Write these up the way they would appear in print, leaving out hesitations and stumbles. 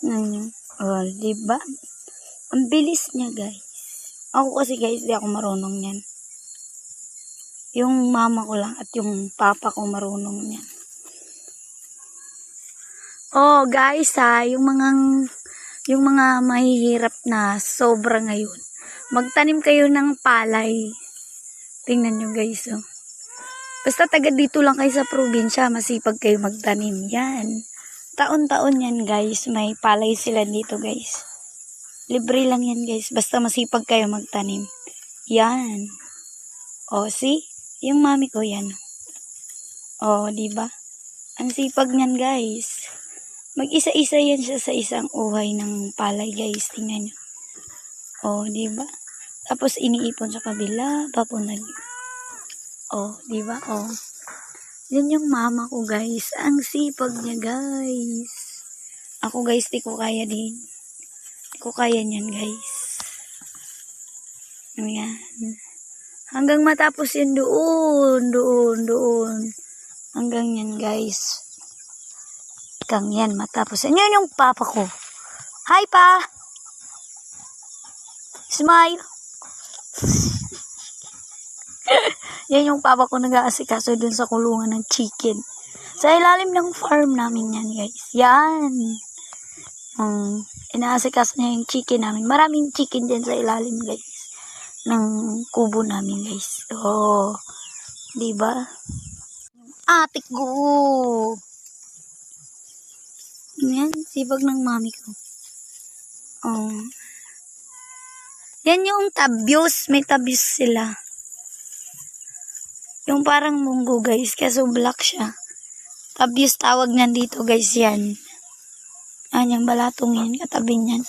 Oh, diba? Ang bilis niya, guys. Ako kasi, guys, di ako marunong yan. Yung mama ko lang at yung papa ko marunong yan. Oh, guys, yung mga mahihirap na sobra ngayon. Magtanim kayo ng palay. Tingnan nyo, guys, oh. Basta taga dito lang kayo sa probinsya, masipag kayo magtanim. Yan. Taon-taon yan, guys. May palay sila dito, guys. Libre lang yan, guys. Basta masipag kayo magtanim. Yan. O, see? Yung mami ko yan. O, diba? Ang sipag niyan, guys. Mag-isa-isa yan siya sa isang uhay ng palay, guys. Tingnan nyo. O, diba? Tapos iniipon sa kabila, papunta nyo. O, diba? O. Yan yung mama ko, guys. Ang sipag niya, guys. Ako, guys, di ko kaya din. Di ko kaya niyan, guys. Ayan. Hanggang matapos yun doon. Hanggang yan, guys. Hanggang yan, matapos. Yan yung papa ko. Hi, pa! Smile! Yan yung papa ko nag-aasikaso dun sa kulungan ng chicken. Sa ilalim ng farm namin yan, guys. Yan. Inaasikaso niya yung chicken namin. Maraming chicken dyan sa ilalim, guys. Ng kubo namin, guys. Oh. Diba? Atik ko. Yan. Sipag ng mami ko. Oh. Yan yung tabyos. May tabyos sila. Yung parang munggo, guys. Kaso black siya. Tabyos tawag niyan dito, guys. Yan. Yan yung balatong yan. Katabi niyan.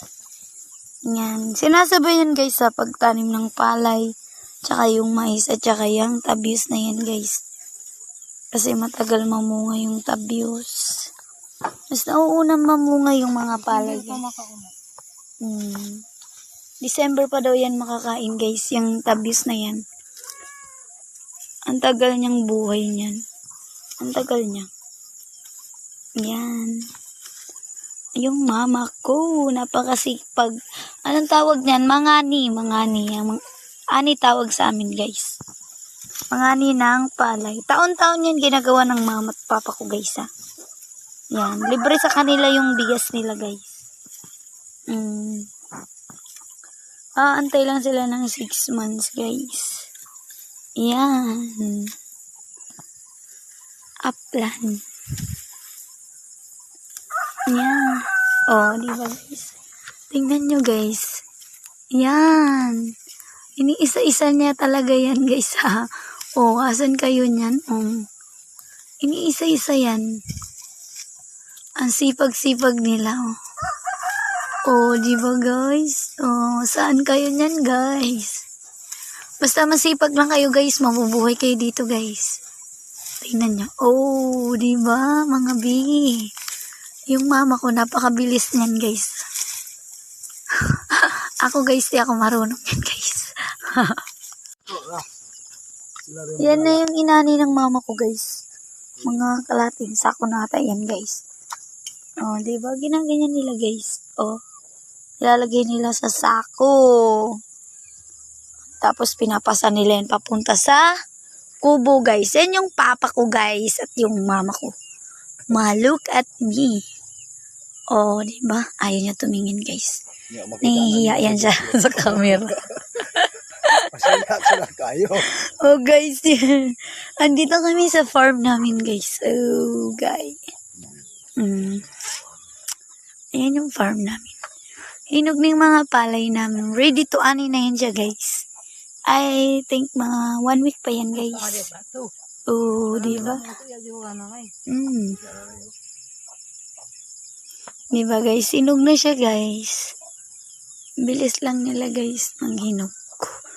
Yan. Sinasabay yan, guys, sa pagtanim ng palay. Tsaka yung mais. At tsaka yung tabyos na yan, guys. Kasi matagal mamunga yung tabyos. Mas nauunang mamunga yung mga palay, guys. December pa daw yan makakain, guys. Yung tabyos na yan. Ang tagal niyang buhay niyan. Ang tagal niya. Yan. Yung mama ko, napakasipag. Anong tawag niyan? Mangani. Ani tawag sa amin, guys. Mangani ng palay. Taon-taon yan ginagawa ng mama at papa ko, guys, ha. Yan. Libre sa kanila yung bigas nila, guys. Antay lang sila ng 6 months, guys. Yan. Upland. Yan. Oh, diba, guys? Tingnan nyo, guys. Yan. Iniisa-isa niya talaga yan, guys, ha. Oh, asan kayo niyan? Oh. Iniisa-isa yan. Ang sipag-sipag nila, oh. Oh, diba, guys? Oh, saan kayo niyan, guys? Basta masipag lang kayo, guys. Mabubuhay kayo dito, guys. Tingnan nyo. Oh, diba, mga bi? Yung mama ko, napakabilis niyan, guys. Ako, guys, di ako marunong yan, guys. Yan na yung inani ng mama ko, guys. Mga kalating sako na ata yan, guys. Oh, diba? Ginaganyan nila, guys. Oh. Ilalagay nila sa sako. Tapos pinapasa nila yan papunta sa kubo, guys. Yan yung papa ko, guys. At yung mama ko. Look at me. Oh, diba? Ayaw niya tumingin, guys. Nahihiya yan siya sa camera. Masaya sila kayo. Oh, guys. Andito kami sa farm namin, guys. Oh, guys. Ayan yung farm namin. Hinog na yung mga palay namin. Ready to ani na yan siya, guys. I think mga 1 week pa yan, guys. Oh, diba? Diba, guys? Hinog na siya, guys. Bilis lang nila, guys, ng hinog.